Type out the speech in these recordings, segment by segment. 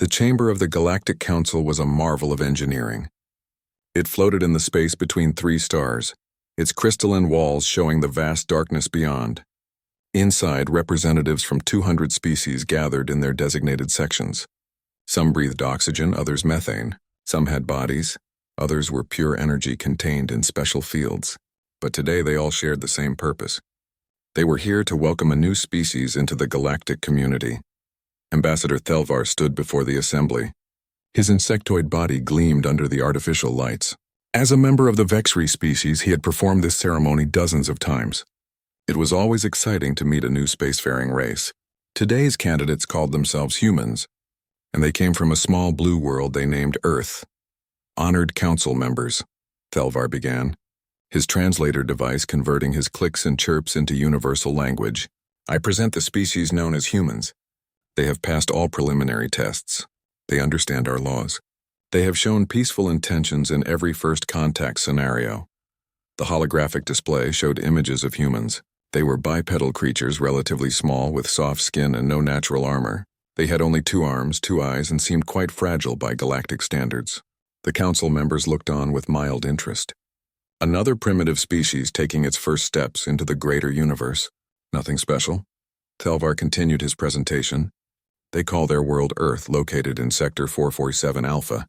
The chamber of the Galactic Council was a marvel of engineering. It floated in the space between three stars, its crystalline walls showing the vast darkness beyond. Inside, representatives from 200 species gathered in their designated sections. Some breathed oxygen, others methane. Some had bodies, others were pure energy contained in special fields. But today they all shared the same purpose. They were here to welcome a new species into the galactic community. Ambassador Thelvar stood before the assembly. His insectoid body gleamed under the artificial lights. As a member of the Vexri species, he had performed this ceremony dozens of times. It was always exciting to meet a new spacefaring race. Today's candidates called themselves humans, and they came from a small blue world they named Earth. Honored council members, Thelvar began, his translator device converting his clicks and chirps into universal language. I present the species known as humans. They have passed all preliminary tests. They understand our laws. They have shown peaceful intentions in every first contact scenario. The holographic display showed images of humans. They were bipedal creatures relatively small with soft skin and no natural armor. They had only 2 arms, 2 eyes, and seemed quite fragile by galactic standards. The council members looked on with mild interest. Another primitive species taking its first steps into the greater universe. Nothing special. Thelvar continued his presentation. They call their world Earth, located in Sector 447 Alpha.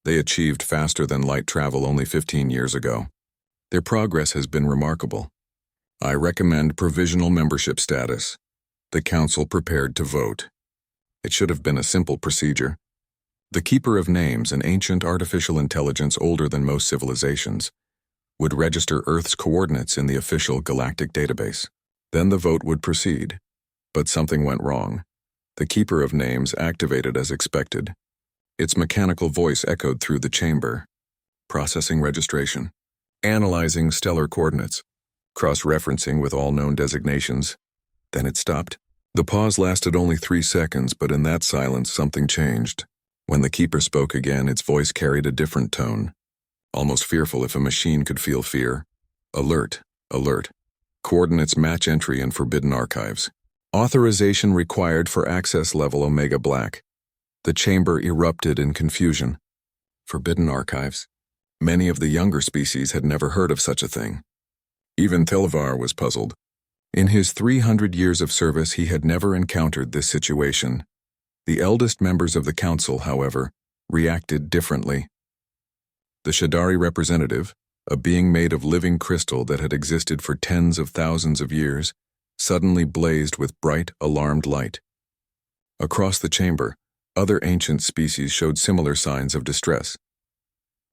They achieved faster than light travel only 15 years ago. Their progress has been remarkable. I recommend provisional membership status. The council prepared to vote. It should have been a simple procedure. The Keeper of Names, an ancient artificial intelligence older than most civilizations, would register Earth's coordinates in the official galactic database. Then the vote would proceed. But something went wrong. The Keeper of Names activated as expected. Its mechanical voice echoed through the chamber. Processing registration. Analyzing stellar coordinates. Cross-referencing with all known designations. Then it stopped. The pause lasted only 3 seconds, but in that silence something changed. When the Keeper spoke again, its voice carried a different tone. Almost fearful, if a machine could feel fear. Alert, alert. Coordinates match entry in Forbidden Archives. Authorization required for access level Omega Black. The chamber erupted in confusion. Forbidden Archives. Many of the younger species had never heard of such a thing. Even Thelvar was puzzled. In his 300 years of service, he had never encountered this situation. The eldest members of the council, however, reacted differently. The Shadari representative, a being made of living crystal that had existed for tens of thousands of years, suddenly blazed with bright, alarmed light. Across the chamber, other ancient species showed similar signs of distress.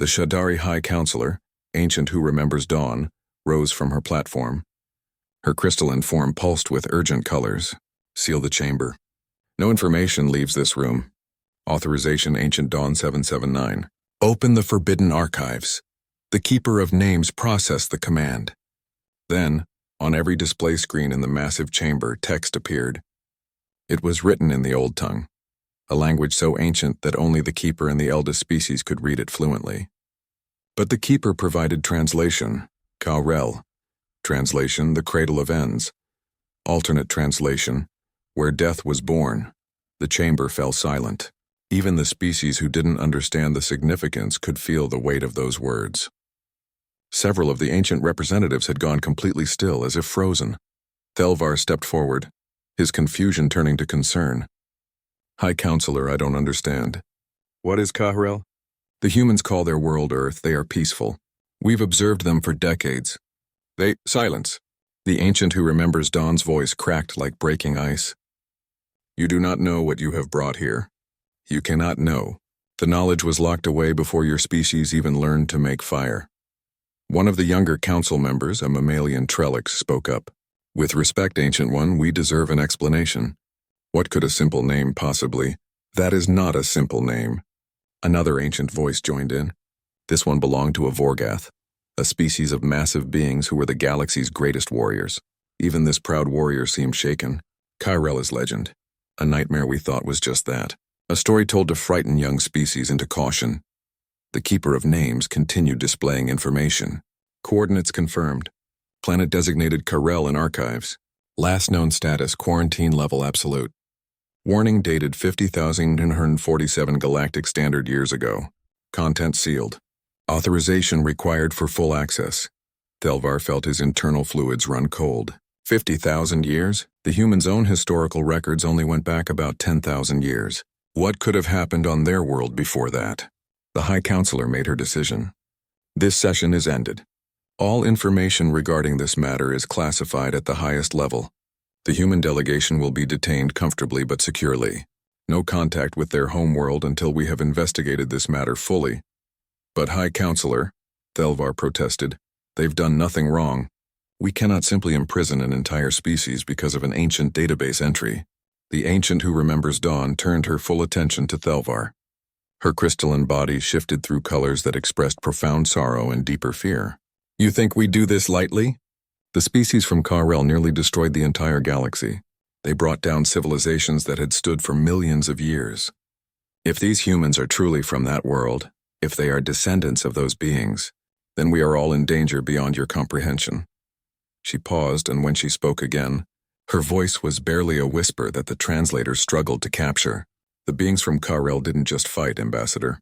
The Shadari High Counselor, ancient who remembers dawn, rose from her platform. Her crystalline form pulsed with urgent colors. Seal the chamber. No information leaves this room. Authorization Ancient Dawn 779. Open the Forbidden Archives. The Keeper of Names processed the command. Then, on every display screen in the massive chamber, text appeared. It was written in the Old Tongue, a language so ancient that only the Keeper and the eldest species could read it fluently. But the Keeper provided translation, Ka-Rel. Translation, the Cradle of Ends. Alternate translation, where death was born. The chamber fell silent. Even the species who didn't understand the significance could feel the weight of those words. Several of the ancient representatives had gone completely still, as if frozen. Thelvar stepped forward, his confusion turning to concern. High Counselor, I don't understand. What is Ka-Rel? The humans call their world Earth. They are peaceful. We've observed them for decades. Silence. The ancient who remembers Dawn's voice cracked like breaking ice. You do not know what you have brought here. You cannot know. The knowledge was locked away before your species even learned to make fire. One of the younger council members, a mammalian Trellix, spoke up. With respect, Ancient One, we deserve an explanation. What could a simple name possibly? That is not a simple name. Another ancient voice joined in. This one belonged to a Vorgath, a species of massive beings who were the galaxy's greatest warriors. Even this proud warrior seemed shaken. Ka-Rel is legend. A nightmare we thought was just that. A story told to frighten young species into caution. The Keeper of Names continued displaying information. Coordinates confirmed. Planet designated Ka-Rel in archives. Last known status, quarantine level absolute. Warning dated 50,947 galactic standard years ago. Content sealed. Authorization required for full access. Thelvar felt his internal fluids run cold. 50,000 years? The human's own historical records only went back about 10,000 years. What could have happened on their world before that? The High Counselor made her decision. This session is ended. All information regarding this matter is classified at the highest level. The human delegation will be detained comfortably but securely. No contact with their homeworld until we have investigated this matter fully. But High Counselor, Thelvar protested, they've done nothing wrong. We cannot simply imprison an entire species because of an ancient database entry. The ancient who remembers Dawn turned her full attention to Thelvar. Her crystalline body shifted through colors that expressed profound sorrow and deeper fear. You think we do this lightly? The species from Kar-El nearly destroyed the entire galaxy. They brought down civilizations that had stood for millions of years. If these humans are truly from that world, if they are descendants of those beings, then we are all in danger beyond your comprehension. She paused, and when she spoke again, her voice was barely a whisper that the translator struggled to capture. The beings from Kar-El didn't just fight, Ambassador.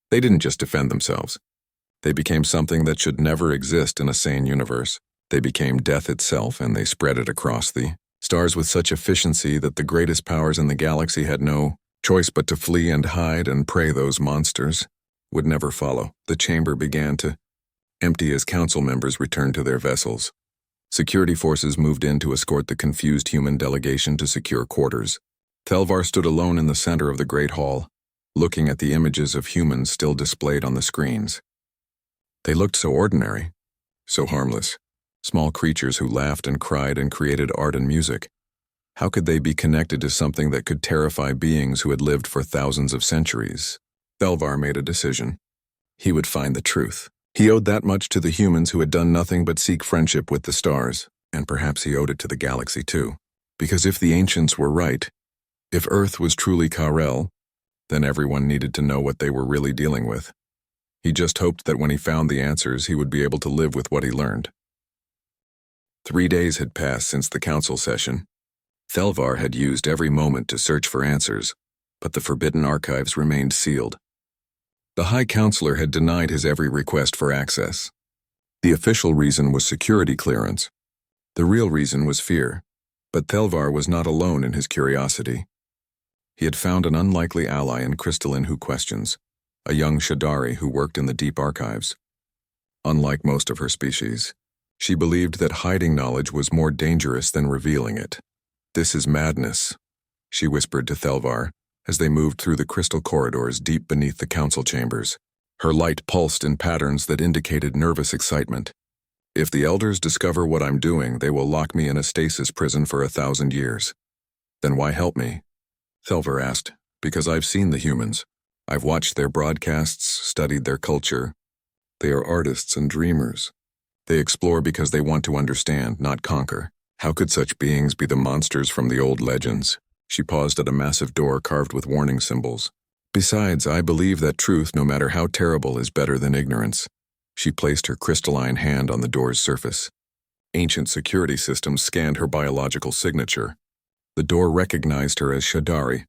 They didn't just defend themselves. They became something that should never exist in a sane universe. They became death itself, and they spread it across the stars with such efficiency that the greatest powers in the galaxy had no choice but to flee and hide and pray those monsters would never follow. The chamber began to empty as council members returned to their vessels. Security forces moved in to escort the confused human delegation to secure quarters. Thelvar stood alone in the center of the Great Hall, looking at the images of humans still displayed on the screens. They looked so ordinary, so harmless. Small creatures who laughed and cried and created art and music. How could they be connected to something that could terrify beings who had lived for thousands of centuries? Thelvar made a decision. He would find the truth. He owed that much to the humans who had done nothing but seek friendship with the stars, and perhaps he owed it to the galaxy too. Because if the ancients were right, if Earth was truly Kar-El, then everyone needed to know what they were really dealing with. He just hoped that when he found the answers, he would be able to live with what he learned. 3 days had passed since the council session. Thelvar had used every moment to search for answers, but the forbidden archives remained sealed. The High Counselor had denied his every request for access. The official reason was security clearance. The real reason was fear. But Thelvar was not alone in his curiosity. He had found an unlikely ally in Crystalline Who Questions, a young Shadari who worked in the deep archives. Unlike most of her species, she believed that hiding knowledge was more dangerous than revealing it. This is madness, she whispered to Thelvar as they moved through the crystal corridors deep beneath the council chambers. Her light pulsed in patterns that indicated nervous excitement. If the elders discover what I'm doing, they will lock me in a stasis prison for 1,000 years. Then why help me? Thelvar asked. Because I've seen the humans. I've watched their broadcasts, studied their culture. They are artists and dreamers. They explore because they want to understand, not conquer. How could such beings be the monsters from the old legends? She paused at a massive door carved with warning symbols. Besides, I believe that truth, no matter how terrible, is better than ignorance. She placed her crystalline hand on the door's surface. Ancient security systems scanned her biological signature. The door recognized her as Shadari,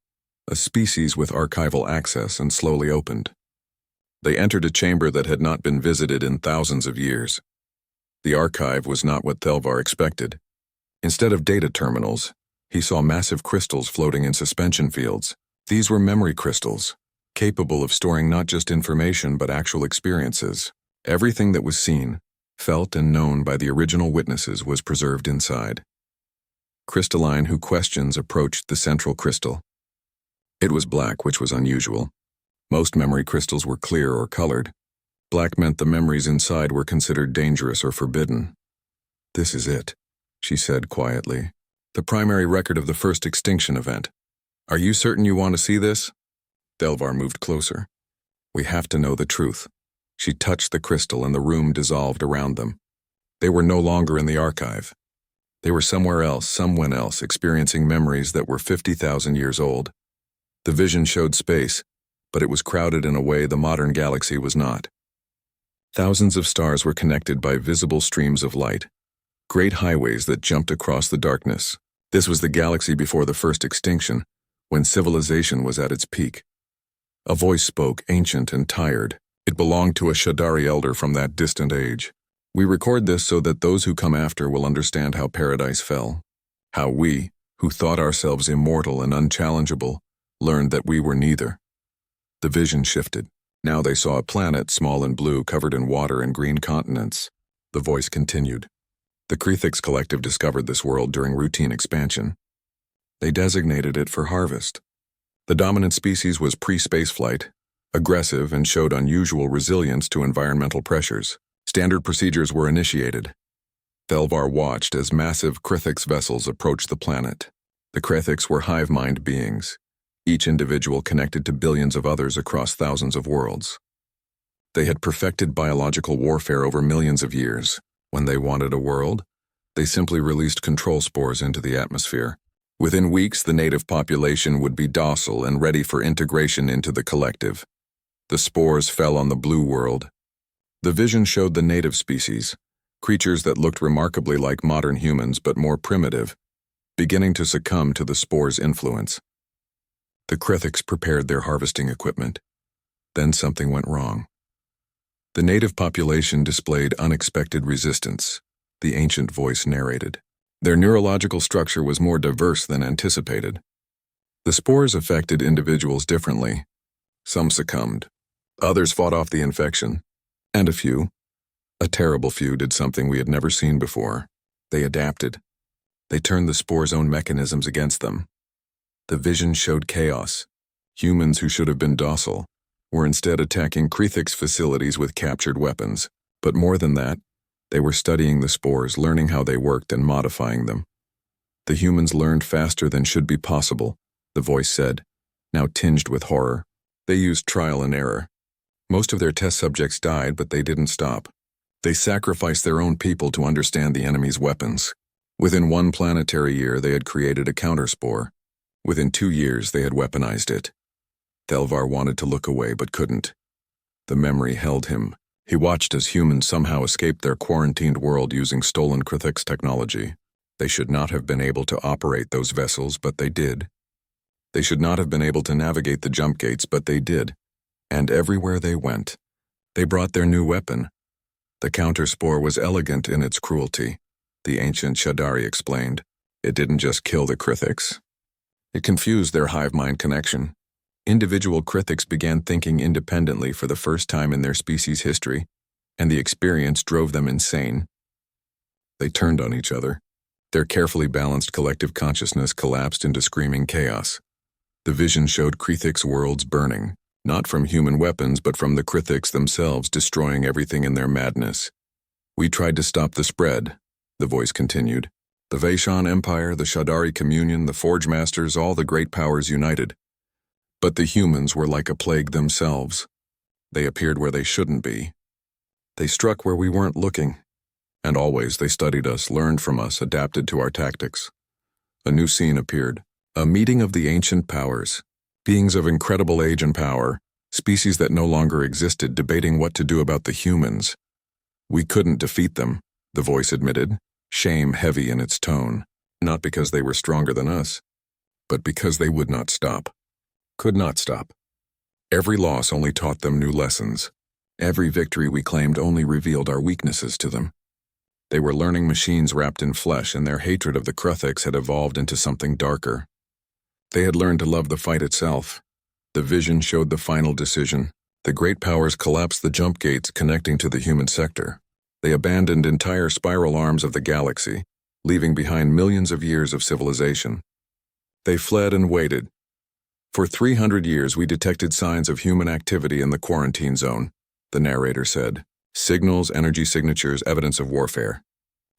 a species with archival access, and slowly opened. They entered a chamber that had not been visited in thousands of years. The archive was not what Thelvar expected. Instead of data terminals, he saw massive crystals floating in suspension fields. These were memory crystals, capable of storing not just information but actual experiences. Everything that was seen, felt, and known by the original witnesses was preserved inside. Crystalline Who Questions approached the central crystal. It was black, which was unusual. Most memory crystals were clear or colored. Black meant the memories inside were considered dangerous or forbidden. This is it, she said quietly. The primary record of the first extinction event. Are you certain you want to see this? Thelvar moved closer. We have to know the truth. She touched the crystal and the room dissolved around them. They were no longer in the archive. They were somewhere else, someone else, experiencing memories that were 50,000 years old. The vision showed space, but it was crowded in a way the modern galaxy was not. Thousands of stars were connected by visible streams of light, great highways that jumped across the darkness. This was the galaxy before the first extinction, when civilization was at its peak. A voice spoke, ancient and tired. It belonged to a Shadari elder from that distant age. We record this so that those who come after will understand how paradise fell. How we, who thought ourselves immortal and unchallengeable, learned that we were neither. The vision shifted. Now they saw a planet, small and blue, covered in water and green continents. The voice continued. The Krethix Collective discovered this world during routine expansion. They designated it for harvest. The dominant species was pre-spaceflight, aggressive, and showed unusual resilience to environmental pressures. Standard procedures were initiated. Thelvar watched as massive Krethix vessels approached the planet. The Krethix were hive-mind beings, each individual connected to billions of others across thousands of worlds. They had perfected biological warfare over millions of years. When they wanted a world, they simply released control spores into the atmosphere. Within weeks, the native population would be docile and ready for integration into the collective. The spores fell on the blue world. The vision showed the native species, creatures that looked remarkably like modern humans but more primitive, beginning to succumb to the spores' influence. The Krethix prepared their harvesting equipment. Then something went wrong. The native population displayed unexpected resistance, the ancient voice narrated. Their neurological structure was more diverse than anticipated. The spores affected individuals differently. Some succumbed. Others fought off the infection. And a terrible few, did something we had never seen before. They adapted. They turned the spores' own mechanisms against them. The vision showed chaos. Humans who should have been docile were instead attacking Krethix facilities with captured weapons. But more than that, they were studying the spores, learning how they worked and modifying them. The humans learned faster than should be possible, the voice said, now tinged with horror. They used trial and error. Most of their test subjects died, but they didn't stop. They sacrificed their own people to understand the enemy's weapons. Within 1 planetary year, they had created a counterspore. Within 2 years, they had weaponized it. Thelvar wanted to look away, but couldn't. The memory held him. He watched as humans somehow escaped their quarantined world using stolen Krethix technology. They should not have been able to operate those vessels, but they did. They should not have been able to navigate the jump gates, but they did. And everywhere they went, they brought their new weapon. The counterspore was elegant in its cruelty, the ancient Shadari explained. It didn't just kill the Krethix. It confused their hive-mind connection. Individual Krethix began thinking independently for the first time in their species' history, and the experience drove them insane. They turned on each other. Their carefully balanced collective consciousness collapsed into screaming chaos. The vision showed Krethix worlds burning, not from human weapons but from the Krethix themselves, destroying everything in their madness. We tried to stop the spread, the voice continued. The Vaishon Empire, the Shadari Communion, the Forge Masters, all the great powers united. But the humans were like a plague themselves. They appeared where they shouldn't be. They struck where we weren't looking. And always they studied us, learned from us, adapted to our tactics. A new scene appeared. A meeting of the ancient powers. Beings of incredible age and power, species that no longer existed, debating what to do about the humans. We couldn't defeat them, the voice admitted, shame heavy in its tone. Not because they were stronger than us, but because they would not stop. Could not stop. Every loss only taught them new lessons. Every victory we claimed only revealed our weaknesses to them. They were learning machines wrapped in flesh, and their hatred of the Krethix had evolved into something darker. They had learned to love the fight itself. The vision showed the final decision. The great powers collapsed the jump gates connecting to the human sector. They abandoned entire spiral arms of the galaxy, leaving behind millions of years of civilization. They fled and waited. For 300 years we detected signs of human activity in the quarantine zone, the narrator said. Signals, energy signatures, evidence of warfare.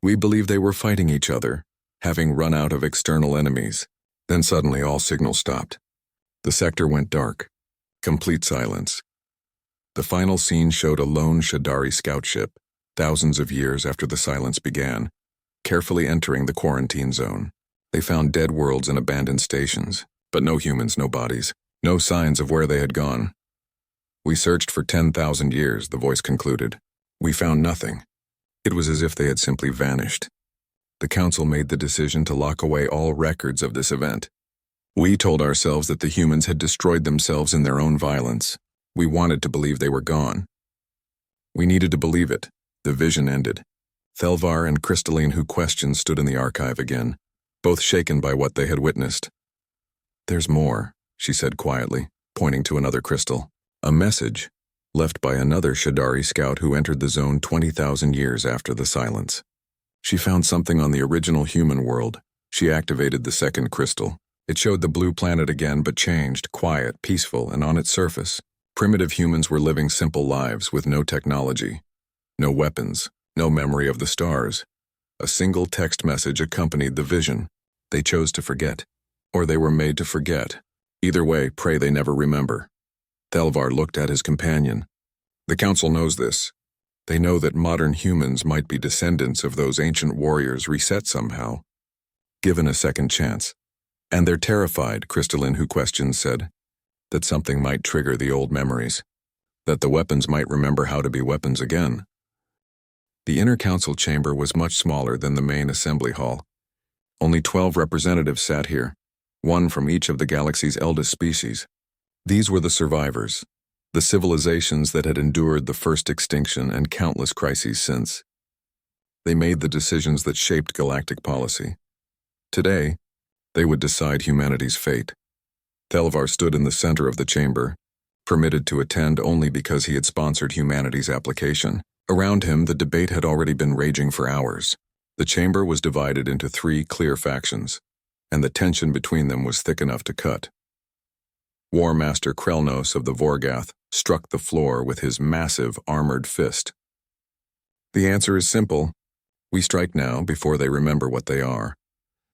We believed they were fighting each other, having run out of external enemies. Then suddenly all signals stopped. The sector went dark. Complete silence. The final scene showed a lone Shadari scout ship, thousands of years after the silence began, carefully entering the quarantine zone. They found dead worlds and abandoned stations, but no humans, no bodies, no signs of where they had gone. We searched for 10,000 years, the voice concluded. We found nothing. It was as if they had simply vanished. The council made the decision to lock away all records of this event. We told ourselves that the humans had destroyed themselves in their own violence. We wanted to believe they were gone. We needed to believe it. The vision ended. Thelvar and Crystalline, who questioned, stood in the archive again, both shaken by what they had witnessed. "There's more," she said quietly, pointing to another crystal. A message, left by another Shadari scout who entered the zone 20,000 years after the silence. She found something on the original human world. She activated the second crystal. It showed the blue planet again, but changed, quiet, peaceful, and on its surface, primitive humans were living simple lives with no technology, no weapons, no memory of the stars. A single text message accompanied the vision. They chose to forget, or they were made to forget. Either way, pray they never remember. Thelvar looked at his companion. The Council knows this. They know that modern humans might be descendants of those ancient warriors reset somehow, given a second chance. And they're terrified, Crystalline, who questioned, said, that something might trigger the old memories, that the weapons might remember how to be weapons again. The inner council chamber was much smaller than the main assembly hall. Only 12 representatives sat here, one from each of the galaxy's eldest species. These were the survivors, the civilizations that had endured the first extinction and countless crises since. They made the decisions that shaped galactic policy. Today, they would decide humanity's fate. Thelvar stood in the center of the chamber, permitted to attend only because he had sponsored humanity's application. Around him, the debate had already been raging for hours. The chamber was divided into 3 clear factions, and the tension between them was thick enough to cut. War Master Krelnos of the Vorgath struck the floor with his massive armored fist. The answer is simple. We strike now before they remember what they are,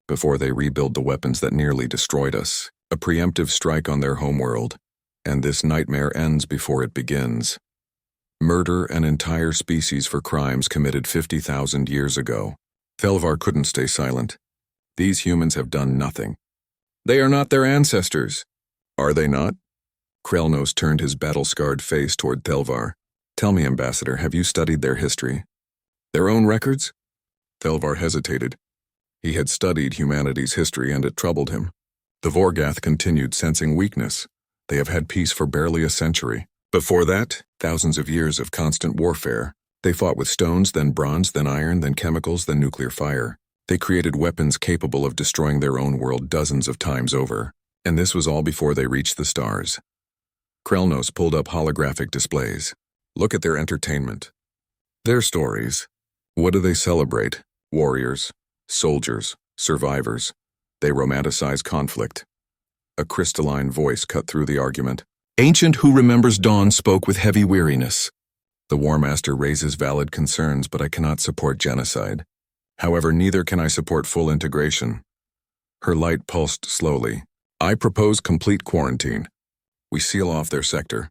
before they rebuild the weapons that nearly destroyed us. A preemptive strike on their homeworld, and this nightmare ends before it begins. Murder an entire species for crimes committed 50,000 years ago. Thelvar couldn't stay silent. These humans have done nothing. They are not their ancestors. Are they not? Krelnos turned his battle-scarred face toward Thelvar. Tell me, Ambassador, have you studied their history? Their own records? Thelvar hesitated. He had studied humanity's history, and it troubled him. The Vorgath continued, sensing weakness. They have had peace for barely a century. Before that, thousands of years of constant warfare. They fought with stones, then bronze, then iron, then chemicals, then nuclear fire. They created weapons capable of destroying their own world dozens of times over. And this was all before they reached the stars. Krelnos pulled up holographic displays. Look at their entertainment. Their stories. What do they celebrate? Warriors, soldiers, survivors. They romanticize conflict. A crystalline voice cut through the argument. Ancient who remembers dawn spoke with heavy weariness. The War Master raises valid concerns, but I cannot support genocide. However, neither can I support full integration. Her light pulsed slowly. I propose complete quarantine. We seal off their sector.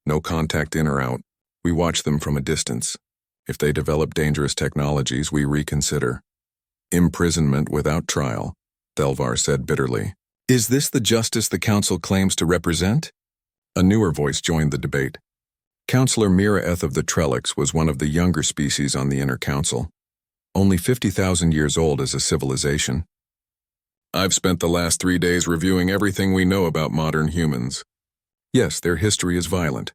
No contact in or out. We watch them from a distance. If they develop dangerous technologies, we reconsider. Imprisonment without trial, Thelvar said bitterly. Is this the justice the Council claims to represent? A newer voice joined the debate. Councillor Miraeth of the Trellix was one of the younger species on the Inner Council, only 50,000 years old as a civilization. I've spent the last 3 days reviewing everything we know about modern humans. Yes, their history is violent,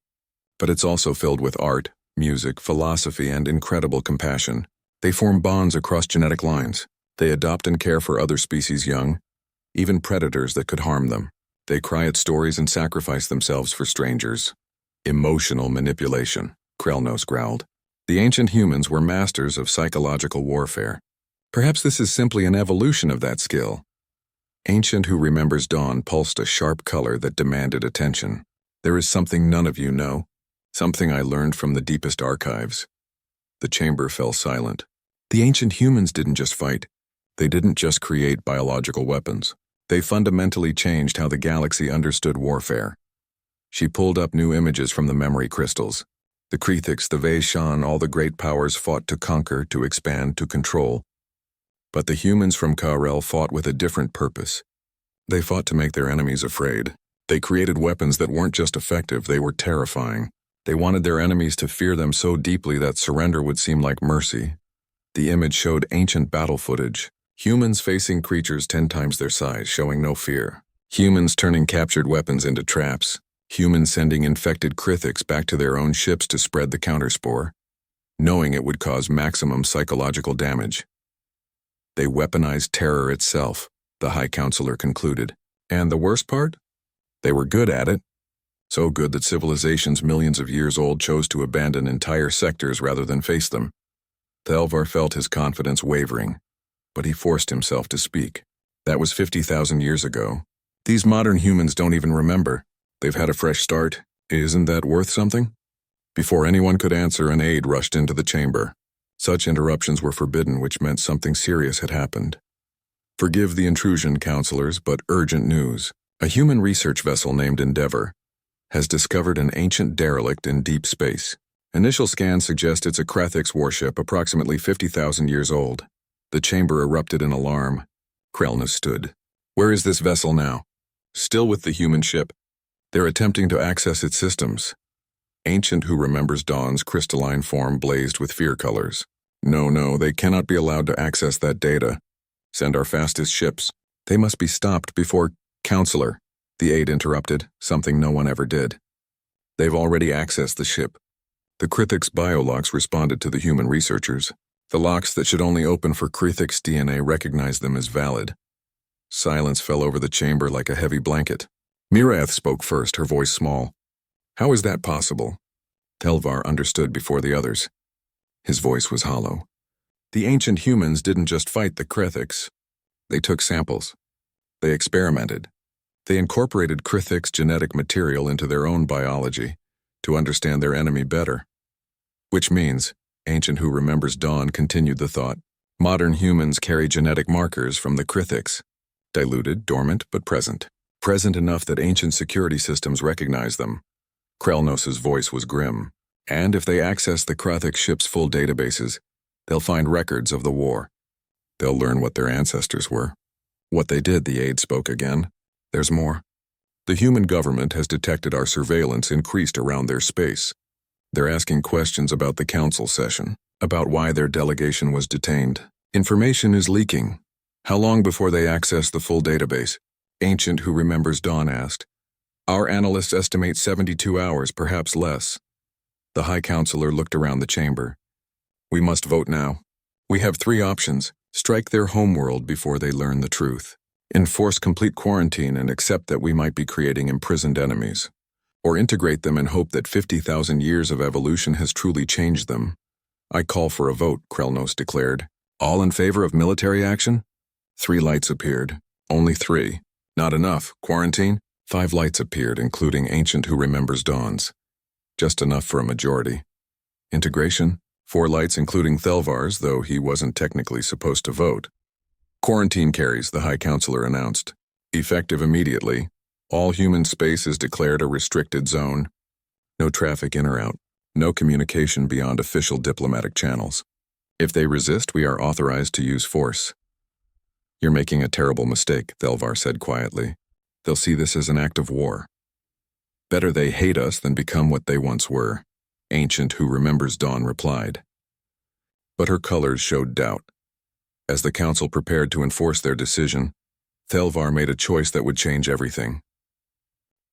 but it's also filled with art, music, philosophy, and incredible compassion. They form bonds across genetic lines. They adopt and care for other species young, even predators that could harm them. They cry at stories and sacrifice themselves for strangers. Emotional manipulation, Krelnos growled. The ancient humans were masters of psychological warfare. Perhaps this is simply an evolution of that skill. Ancient who remembers dawn pulsed a sharp color that demanded attention. There is something none of you know, something I learned from the deepest archives. The chamber fell silent. The ancient humans didn't just fight. They didn't just create biological weapons. They fundamentally changed how the galaxy understood warfare. She pulled up new images from the memory crystals. The Krethiks, the Vaishan, all the great powers fought to conquer, to expand, to control. But the humans from Ka-Rel fought with a different purpose. They fought to make their enemies afraid. They created weapons that weren't just effective, they were terrifying. They wanted their enemies to fear them so deeply that surrender would seem like mercy. The image showed ancient battle footage. Humans facing creatures 10 times their size, showing no fear. Humans turning captured weapons into traps. Humans sending infected Krithix back to their own ships to spread the counterspore, knowing it would cause maximum psychological damage. They weaponized terror itself, the High Counselor concluded. And the worst part? They were good at it. So good that civilizations millions of years old chose to abandon entire sectors rather than face them. Thelvar felt his confidence wavering, but he forced himself to speak. That was 50,000 years ago. These modern humans don't even remember. They've had a fresh start. Isn't that worth something? Before anyone could answer, an aide rushed into the chamber. Such interruptions were forbidden, which meant something serious had happened. Forgive the intrusion, counselors, but urgent news. A human research vessel named Endeavor has discovered an ancient derelict in deep space. Initial scans suggest it's a Krathix warship approximately 50,000 years old. The chamber erupted in alarm. Krelna stood. Where is this vessel now? Still with the human ship. They're attempting to access its systems. Ancient Who Remembers Dawn's crystalline form blazed with fear colors. No, they cannot be allowed to access that data. Send our fastest ships. They must be stopped before... Counselor, the aide interrupted, something no one ever did. They've already accessed the ship. The Krithix biolocks responded to the human researchers. The locks that should only open for Krithix DNA recognized them as valid. Silence fell over the chamber like a heavy blanket. Mirath spoke first, her voice small. How is that possible? Thelvar understood before the others. His voice was hollow. The ancient humans didn't just fight the Krithix. They took samples. They experimented. They incorporated Krithix genetic material into their own biology to understand their enemy better. Which means, Ancient Who Remembers Dawn continued the thought, modern humans carry genetic markers from the Krithix, diluted, dormant, but present. Present enough that ancient security systems recognize them. Krelnos' voice was grim. And if they access the Krathix ship's full databases, they'll find records of the war. They'll learn what their ancestors were. What they did, the aide spoke again. There's more. The human government has detected our surveillance increased around their space. They're asking questions about the council session, about why their delegation was detained. Information is leaking. How long before they access the full database? Ancient Who Remembers Dawn asked. Our analysts estimate 72 hours, perhaps less. The High Counselor looked around the chamber. We must vote now. We have 3 options. Strike their homeworld before they learn the truth. Enforce complete quarantine and accept that we might be creating imprisoned enemies. Or integrate them and hope that 50,000 years of evolution has truly changed them. I call for a vote, Krelnos declared. All in favor of military action? 3 lights appeared. Only 3. Not enough. Quarantine? 5 lights appeared, including Ancient Who Remembers Dawn's. Just enough for a majority. Integration? 4 lights, including Thelvar's, though he wasn't technically supposed to vote. Quarantine carries, the High Counselor announced. Effective immediately. All human space is declared a restricted zone. No traffic in or out. No communication beyond official diplomatic channels. If they resist, we are authorized to use force. You're making a terrible mistake, Thelvar said quietly. They'll see this as an act of war. Better they hate us than become what they once were, Ancient Who Remembers Dawn replied. But her colors showed doubt. As the council prepared to enforce their decision, Thelvar made a choice that would change everything.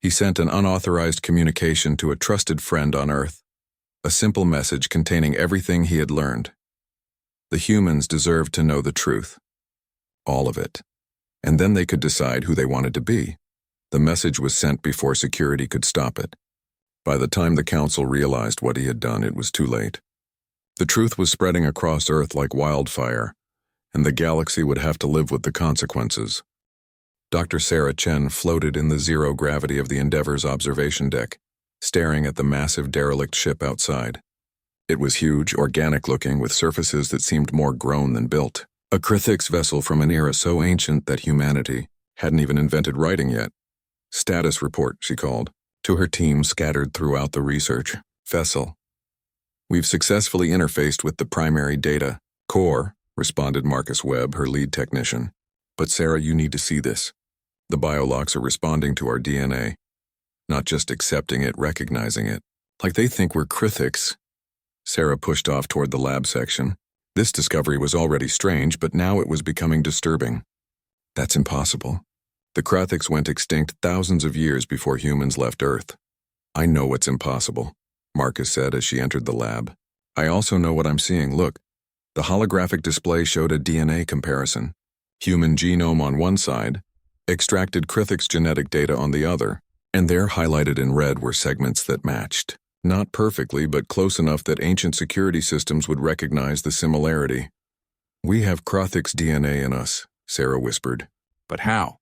He sent an unauthorized communication to a trusted friend on Earth, a simple message containing everything he had learned. The humans deserved to know the truth. All of it. And then they could decide who they wanted to be. The message was sent before security could stop it. By the time the council realized what he had done, it was too late. The truth was spreading across Earth like wildfire, and the galaxy would have to live with the consequences. Dr. Sarah Chen floated in the zero gravity of the Endeavor's observation deck, staring at the massive derelict ship outside. It was huge, organic-looking, with surfaces that seemed more grown than built. A Krithix vessel from an era so ancient that humanity hadn't even invented writing yet. Status report, she called, to her team scattered throughout the research. Vessel. We've successfully interfaced with the primary data. Core, responded Marcus Webb, her lead technician. But Sarah, you need to see this. The biolocks are responding to our DNA. Not just accepting it, recognizing it. Like they think we're Krithix. Sarah pushed off toward the lab section. This discovery was already strange, but now it was becoming disturbing. That's impossible. The Krathiks went extinct thousands of years before humans left Earth. I know what's impossible, Marcus said as she entered the lab. I also know what I'm seeing. Look, the holographic display showed a DNA comparison. Human genome on one side, extracted Krathiks genetic data on the other, and there highlighted in red were segments that matched. Not perfectly, but close enough that ancient security systems would recognize the similarity. We have Krathiks DNA in us, Sarah whispered. But how?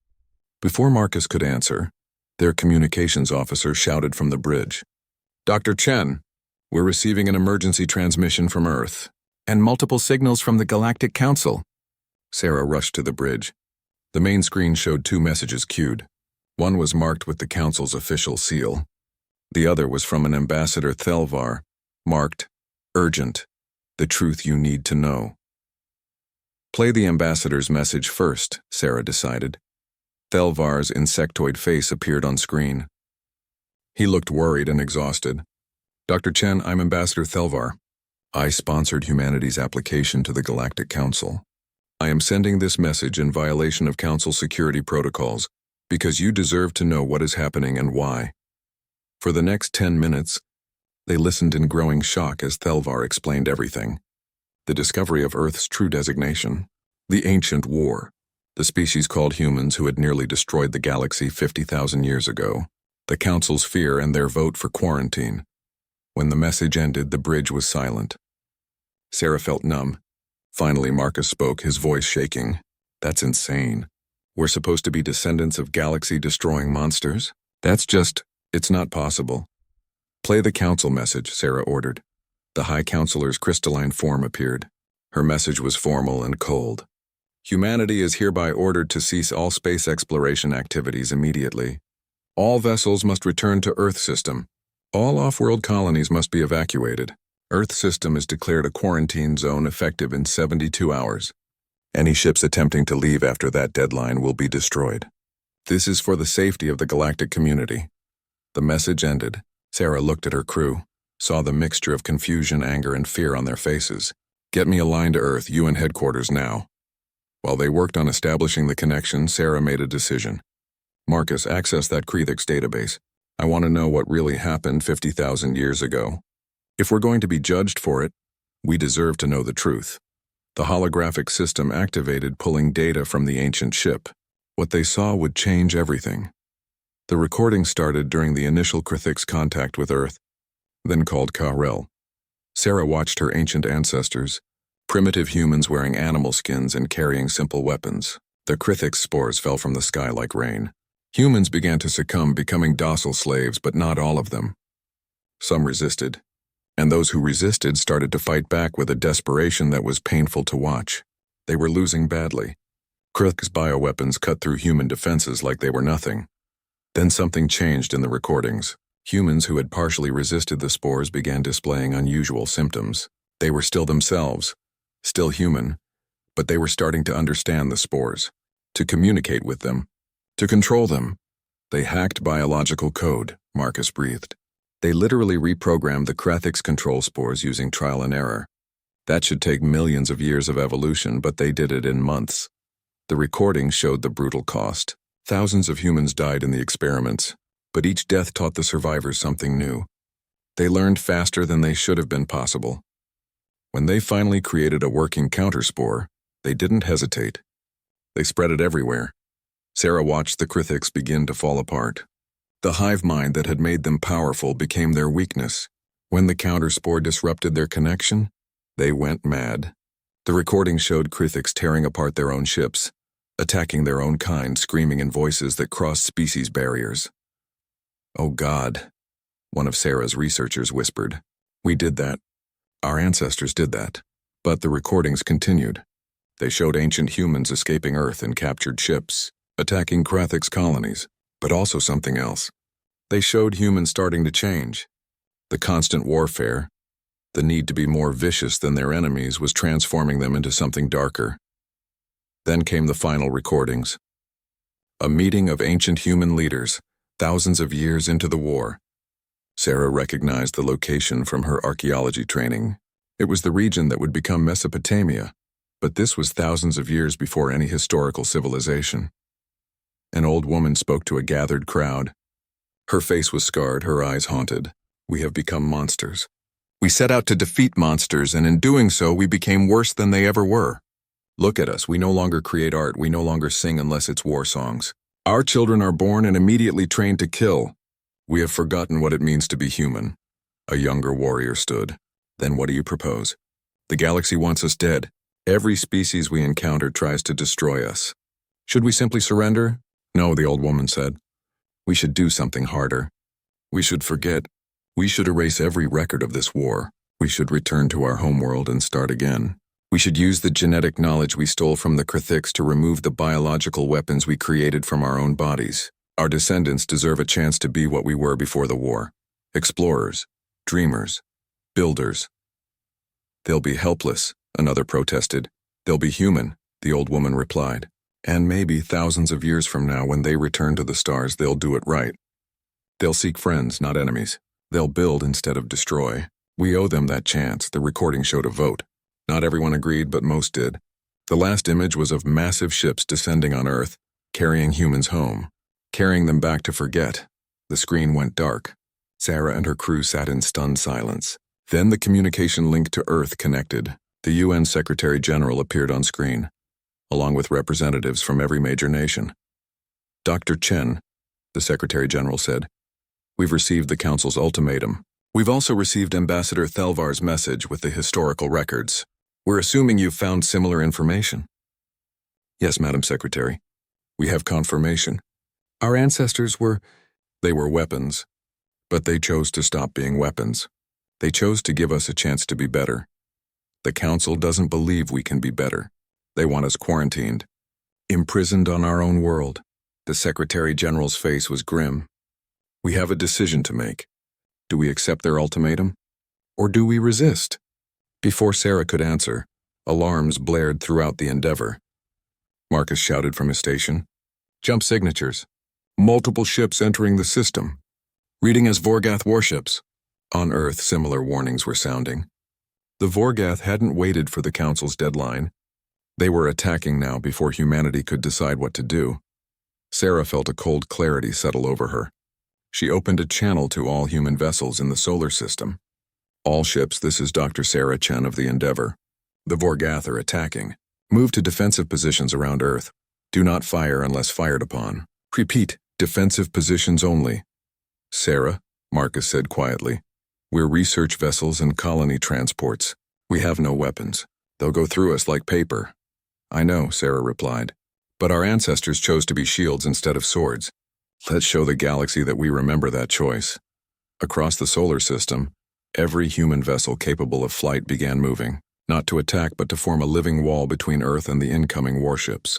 Before Marcus could answer, their communications officer shouted from the bridge. Dr. Chen, we're receiving an emergency transmission from Earth. And multiple signals from the Galactic Council. Sarah rushed to the bridge. The main screen showed 2 messages queued. One was marked with the Council's official seal. The other was from an ambassador Thelvar, marked, Urgent, the truth you need to know. Play the ambassador's message first, Sarah decided. Thelvar's insectoid face appeared on screen. He looked worried and exhausted. Dr. Chen, I'm Ambassador Thelvar. I sponsored humanity's application to the Galactic Council. I am sending this message in violation of Council security protocols because you deserve to know what is happening and why. For the next 10 minutes, they listened in growing shock as Thelvar explained everything. The discovery of Earth's true designation, the ancient war, the species called humans who had nearly destroyed the galaxy 50,000 years ago, the Council's fear and their vote for quarantine. When the message ended, the bridge was silent. Sarah felt numb. Finally, Marcus spoke, his voice shaking. That's insane. We're supposed to be descendants of galaxy-destroying monsters? It's not possible. Play the Council message, Sarah ordered. The High Counselor's crystalline form appeared. Her message was formal and cold. Humanity is hereby ordered to cease all space exploration activities immediately. All vessels must return to Earth system. All off-world colonies must be evacuated. Earth system is declared a quarantine zone effective in 72 hours. Any ships attempting to leave after that deadline will be destroyed. This is for the safety of the galactic community. The message ended. Sarah looked at her crew, saw the mixture of confusion, anger, and fear on their faces. Get me a line to Earth, UN headquarters now. While they worked on establishing the connection, Sarah made a decision. Marcus, access that Krathiks database. I want to know what really happened 50,000 years ago. If we're going to be judged for it, we deserve to know the truth. The holographic system activated, pulling data from the ancient ship. What they saw would change everything. The recording started during the initial Krathiks contact with Earth, then called Ka-Rel. Sarah watched her ancient ancestors, primitive humans wearing animal skins and carrying simple weapons. The Krathiks spores fell from the sky like rain. Humans began to succumb, becoming docile slaves, but not all of them. Some resisted, and those who resisted started to fight back with a desperation that was painful to watch. They were losing badly. Krathiks bioweapons cut through human defenses like they were nothing. Then something changed in the recordings. Humans who had partially resisted the spores began displaying unusual symptoms. They were still themselves, still human, but they were starting to understand the spores, to communicate with them, to control them. They hacked biological code, Marcus breathed. They literally reprogrammed the Krathiks control spores using trial and error. That should take millions of years of evolution, but they did it in months. The recording showed the brutal cost. Thousands of humans died in the experiments, but each death taught the survivors something new. They learned faster than they should have been possible. When they finally created a working counterspore, they didn't hesitate. They spread it everywhere. Sarah watched the Krathiks begin to fall apart. The hive mind that had made them powerful became their weakness. When the counterspore disrupted their connection, they went mad. The recording showed Krathiks tearing apart their own ships, attacking their own kind, screaming in voices that crossed species barriers. Oh God, one of Sarah's researchers whispered. We did that. Our ancestors did that. But the recordings continued. They showed ancient humans escaping Earth in captured ships, attacking Krathiks colonies, but also something else. They showed humans starting to change. The constant warfare, the need to be more vicious than their enemies, was transforming them into something darker. Then came the final recordings. A meeting of ancient human leaders, thousands of years into the war. Sarah recognized the location from her archaeology training. It was the region that would become Mesopotamia, but this was thousands of years before any historical civilization. An old woman spoke to a gathered crowd. Her face was scarred, her eyes haunted. We have become monsters. We set out to defeat monsters, and in doing so, we became worse than they ever were. Look at us, we no longer create art, we no longer sing unless it's war songs. Our children are born and immediately trained to kill. We have forgotten what it means to be human. A younger warrior stood. Then what do you propose? The galaxy wants us dead. Every species we encounter tries to destroy us. Should we simply surrender? No, the old woman said. We should do something harder. We should forget. We should erase every record of this war. We should return to our homeworld and start again. We should use the genetic knowledge we stole from the Krithiks to remove the biological weapons we created from our own bodies. Our descendants deserve a chance to be what we were before the war. Explorers, dreamers, builders. They'll be helpless, another protested. They'll be human, the old woman replied. And maybe thousands of years from now, when they return to the stars, they'll do it right. They'll seek friends, not enemies. They'll build instead of destroy. We owe them that chance, the recording showed a vote. Not everyone agreed, but most did. The last image was of massive ships descending on Earth, carrying humans home, carrying them back to forget. The screen went dark. Sarah and her crew sat in stunned silence. Then the communication link to Earth connected. The UN Secretary General appeared on screen, along with representatives from every major nation. Dr. Chen, the Secretary General said, we've received the Council's ultimatum. We've also received Ambassador Thelvar's message with the historical records. We're assuming you've found similar information. Yes, Madam Secretary. We have confirmation. Our ancestors were weapons, but they chose to stop being weapons. They chose to give us a chance to be better. The Council doesn't believe we can be better. They want us quarantined, imprisoned on our own world. The Secretary General's face was grim. We have a decision to make. Do we accept their ultimatum? Or do we resist? Before Sarah could answer, alarms blared throughout the Endeavor. Marcus shouted from his station. Jump signatures. Multiple ships entering the system. Reading as Vorgath warships. On Earth, similar warnings were sounding. The Vorgath hadn't waited for the Council's deadline. They were attacking now before humanity could decide what to do. Sarah felt a cold clarity settle over her. She opened a channel to all human vessels in the solar system. All ships, this is Dr. Sarah Chen of the Endeavor. The Vorgath are attacking. Move to defensive positions around Earth. Do not fire unless fired upon. Repeat, defensive positions only. Sarah, Marcus said quietly. We're research vessels and colony transports. We have no weapons. They'll go through us like paper. I know, Sarah replied. But our ancestors chose to be shields instead of swords. Let's show the galaxy that we remember that choice. Across the solar system, every human vessel capable of flight began moving, not to attack but to form a living wall between Earth and the incoming warships.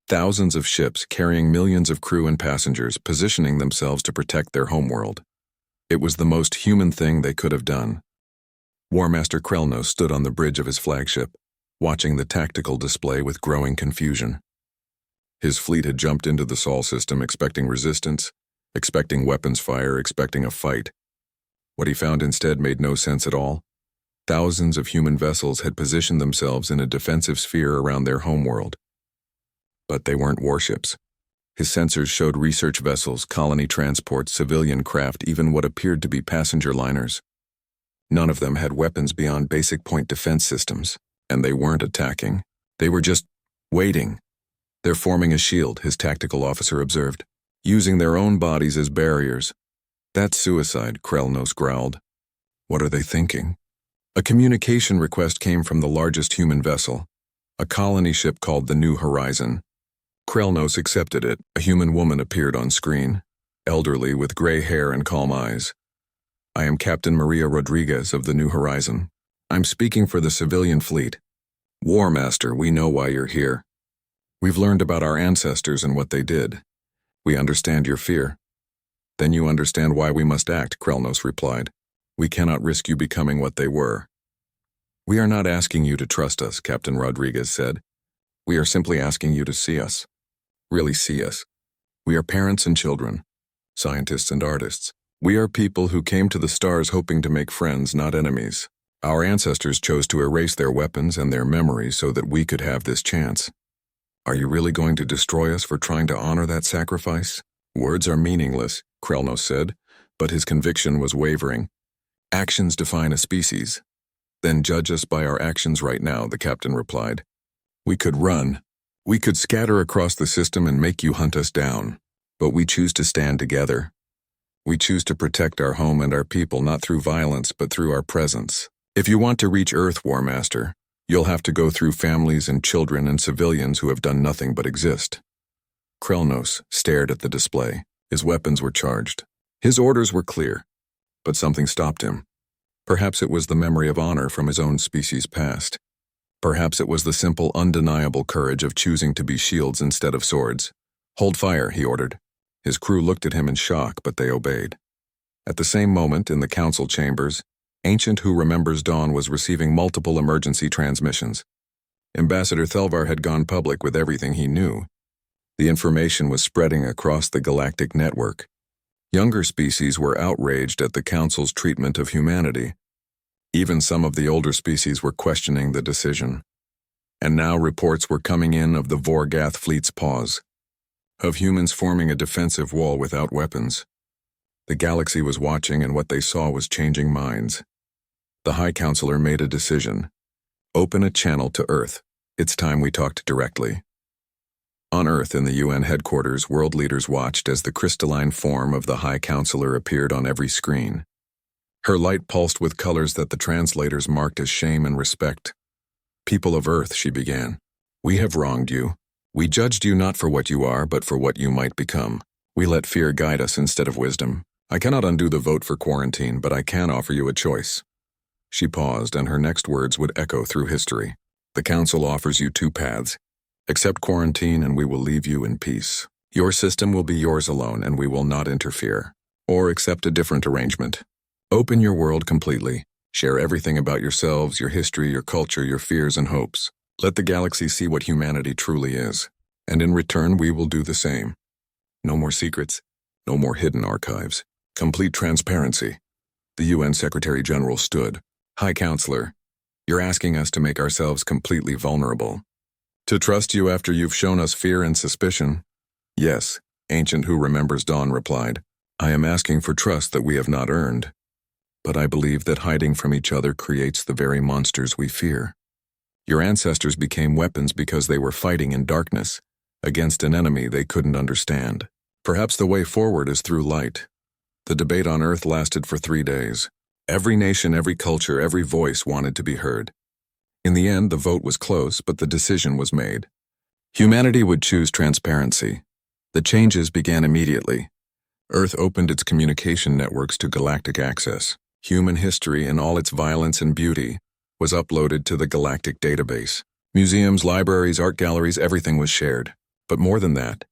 Thousands of ships carrying millions of crew and passengers positioning themselves to protect their homeworld. It was the most human thing they could have done. War Master Krelnos stood on the bridge of his flagship, watching the tactical display with growing confusion. His fleet had jumped into the Sol system expecting resistance, expecting weapons fire, expecting a fight. What he found instead made no sense at all. Thousands of human vessels had positioned themselves in a defensive sphere around their homeworld. But they weren't warships. His sensors showed research vessels, colony transports, civilian craft, even what appeared to be passenger liners. None of them had weapons beyond basic point defense systems, and they weren't attacking. They were just waiting. They're forming a shield, his tactical officer observed, using their own bodies as barriers. That's suicide, Krelnos growled. What are they thinking? A communication request came from the largest human vessel, a colony ship called the New Horizon. Krelnos accepted it. A human woman appeared on screen, elderly with gray hair and calm eyes. I am Captain Maria Rodriguez of the New Horizon. I'm speaking for the civilian fleet. War Master, we know why you're here. We've learned about our ancestors and what they did. We understand your fear. Then you understand why we must act, Krelnos replied. We cannot risk you becoming what they were. We are not asking you to trust us, Captain Rodriguez said. We are simply asking you to see us. Really see us. We are parents and children, scientists and artists. We are people who came to the stars hoping to make friends, not enemies. Our ancestors chose to erase their weapons and their memories so that we could have this chance. Are you really going to destroy us for trying to honor that sacrifice? Words are meaningless, Krelnos said, but his conviction was wavering. Actions define a species. Then judge us by our actions right now, the captain replied. We could run. We could scatter across the system and make you hunt us down. But we choose to stand together. We choose to protect our home and our people not through violence but through our presence. If you want to reach Earth, War Master, you'll have to go through families and children and civilians who have done nothing but exist. Krelnos stared at the display. His weapons were charged. His orders were clear, but something stopped him. Perhaps it was the memory of honor from his own species' past. Perhaps it was the simple, undeniable courage of choosing to be shields instead of swords. Hold fire, he ordered. His crew looked at him in shock, but they obeyed. At the same moment, in the council chambers, Ancient Who Remembers Dawn was receiving multiple emergency transmissions. Ambassador Thelvar had gone public with everything he knew. The information was spreading across the galactic network. Younger species were outraged at the Council's treatment of humanity. Even some of the older species were questioning the decision. And now reports were coming in of the Vorgath fleet's pause, of humans forming a defensive wall without weapons. The galaxy was watching, and what they saw was changing minds. The High Counselor made a decision. Open a channel to Earth. It's time we talked directly. On Earth, in the UN headquarters, world leaders watched as the crystalline form of the High Counselor appeared on every screen. Her light pulsed with colors that the translators marked as shame and respect. People of Earth, she began, we have wronged you. We judged you not for what you are, but for what you might become. We let fear guide us instead of wisdom. I cannot undo the vote for quarantine, but I can offer you a choice. She paused, and her next words would echo through history. The Council offers you two paths. Accept quarantine, and we will leave you in peace. Your system will be yours alone, and we will not interfere. Or accept a different arrangement. Open your world completely. Share everything about yourselves, your history, your culture, your fears and hopes. Let the galaxy see what humanity truly is. And in return, we will do the same. No more secrets. No more hidden archives. Complete transparency. The UN Secretary-General stood. High Counselor, you're asking us to make ourselves completely vulnerable. To trust you after you've shown us fear and suspicion? Yes, Ancient Who Remembers Dawn replied. I am asking for trust that we have not earned. But I believe that hiding from each other creates the very monsters we fear. Your ancestors became weapons because they were fighting in darkness, against an enemy they couldn't understand. Perhaps the way forward is through light. The debate on Earth lasted for 3 days. Every nation, every culture, every voice wanted to be heard. In the end, the vote was close, but the decision was made. Humanity would choose transparency. The changes began immediately. Earth opened its communication networks to galactic access. Human history, in all its violence and beauty, was uploaded to the galactic database. Museums, libraries, art galleries, everything was shared. But more than that,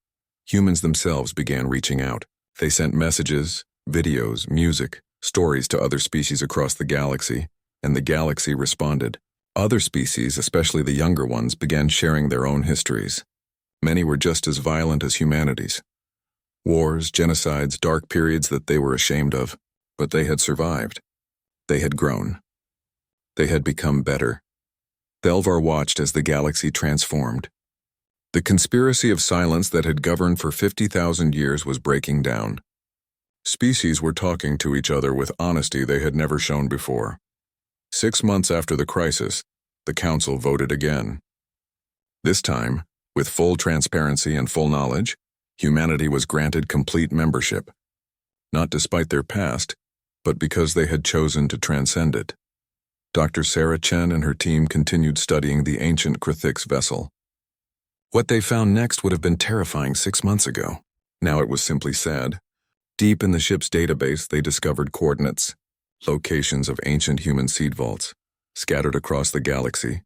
humans themselves began reaching out. They sent messages, videos, music, stories to other species across the galaxy, and the galaxy responded. Other species, especially the younger ones, began sharing their own histories. Many were just as violent as humanity's. Wars, genocides, dark periods that they were ashamed of. But they had survived. They had grown. They had become better. Thelvar watched as the galaxy transformed. The conspiracy of silence that had governed for 50,000 years was breaking down. Species were talking to each other with honesty they had never shown before. 6 months after the crisis, the Council voted again. This time, with full transparency and full knowledge, humanity was granted complete membership. Not despite their past, but because they had chosen to transcend it. Dr. Sarah Chen and her team continued studying the ancient Krithix vessel. What they found next would have been terrifying 6 months ago. Now it was simply sad. Deep in the ship's database, they discovered coordinates, locations of ancient human seed vaults, scattered across the galaxy,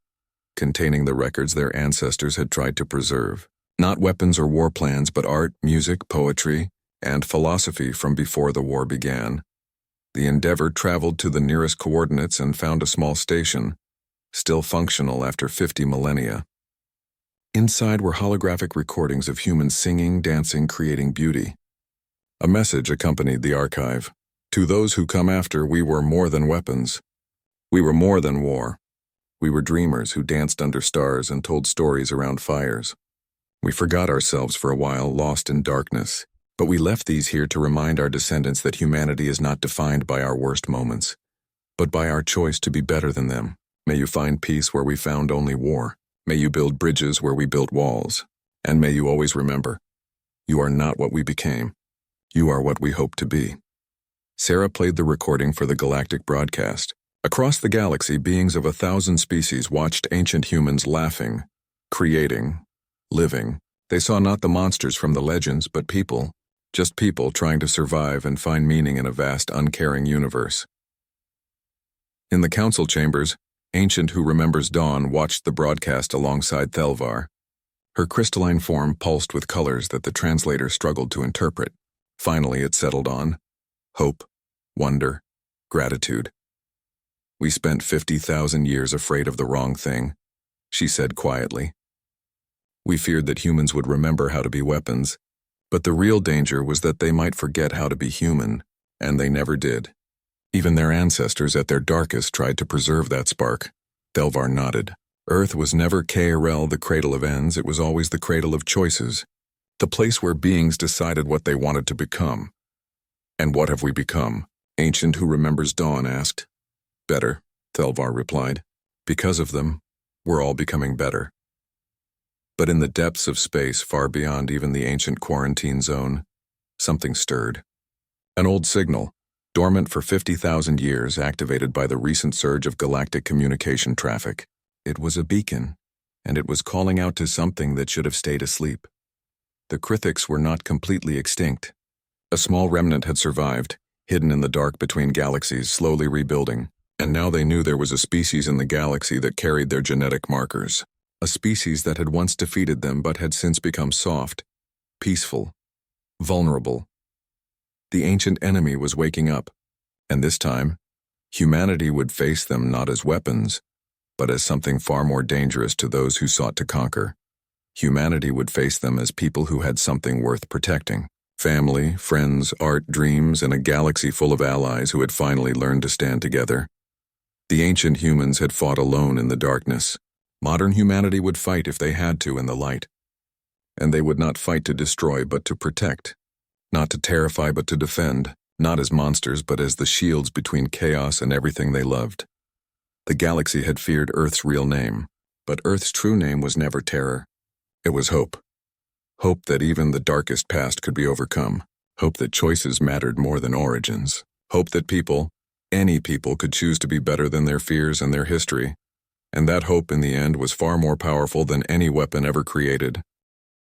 containing the records their ancestors had tried to preserve. Not weapons or war plans, but art, music, poetry, and philosophy from before the war began. The Endeavour traveled to the nearest coordinates and found a small station, still functional after 50 millennia. Inside were holographic recordings of humans singing, dancing, creating beauty. A message accompanied the archive. To those who come after, we were more than weapons. We were more than war. We were dreamers who danced under stars and told stories around fires. We forgot ourselves for a while, lost in darkness. But we left these here to remind our descendants that humanity is not defined by our worst moments, but by our choice to be better than them. May you find peace where we found only war. May you build bridges where we built walls. And may you always remember, you are not what we became. You are what we hope to be. Sarah played the recording for the galactic broadcast. Across the galaxy, beings of 1,000 species watched ancient humans laughing, creating, living. They saw not the monsters from the legends, but people, just people trying to survive and find meaning in a vast, uncaring universe. In the council chambers, Ancient Who Remembers Dawn watched the broadcast alongside Thelvar. Her crystalline form pulsed with colors that the translator struggled to interpret. Finally, it settled on hope, wonder, gratitude. We spent 50,000 years afraid of the wrong thing, she said quietly. We feared that humans would remember how to be weapons, but the real danger was that they might forget how to be human, and they never did. Even their ancestors at their darkest tried to preserve that spark. Thelvar nodded. Earth was never KRL, the cradle of ends, it was always the cradle of choices. The place where beings decided what they wanted to become. And what have we become? Ancient Who Remembers Dawn asked. Better, Thelvar replied. Because of them, we're all becoming better. But in the depths of space, far beyond even the ancient quarantine zone, something stirred. An old signal, dormant for 50,000 years, activated by the recent surge of galactic communication traffic. It was a beacon, and it was calling out to something that should have stayed asleep. The Krithix were not completely extinct. A small remnant had survived, hidden in the dark between galaxies, slowly rebuilding, and now they knew there was a species in the galaxy that carried their genetic markers. A species that had once defeated them but had since become soft, peaceful, vulnerable. The ancient enemy was waking up, and this time, humanity would face them not as weapons, but as something far more dangerous to those who sought to conquer. Humanity would face them as people who had something worth protecting. Family, friends, art, dreams, and a galaxy full of allies who had finally learned to stand together. The ancient humans had fought alone in the darkness. Modern humanity would fight if they had to in the light. And they would not fight to destroy but to protect. Not to terrify but to defend. Not as monsters but as the shields between chaos and everything they loved. The galaxy had feared Earth's real name, but Earth's true name was never terror. It was hope. Hope that even the darkest past could be overcome. Hope that choices mattered more than origins. Hope that people, any people, could choose to be better than their fears and their history. And that hope in the end was far more powerful than any weapon ever created.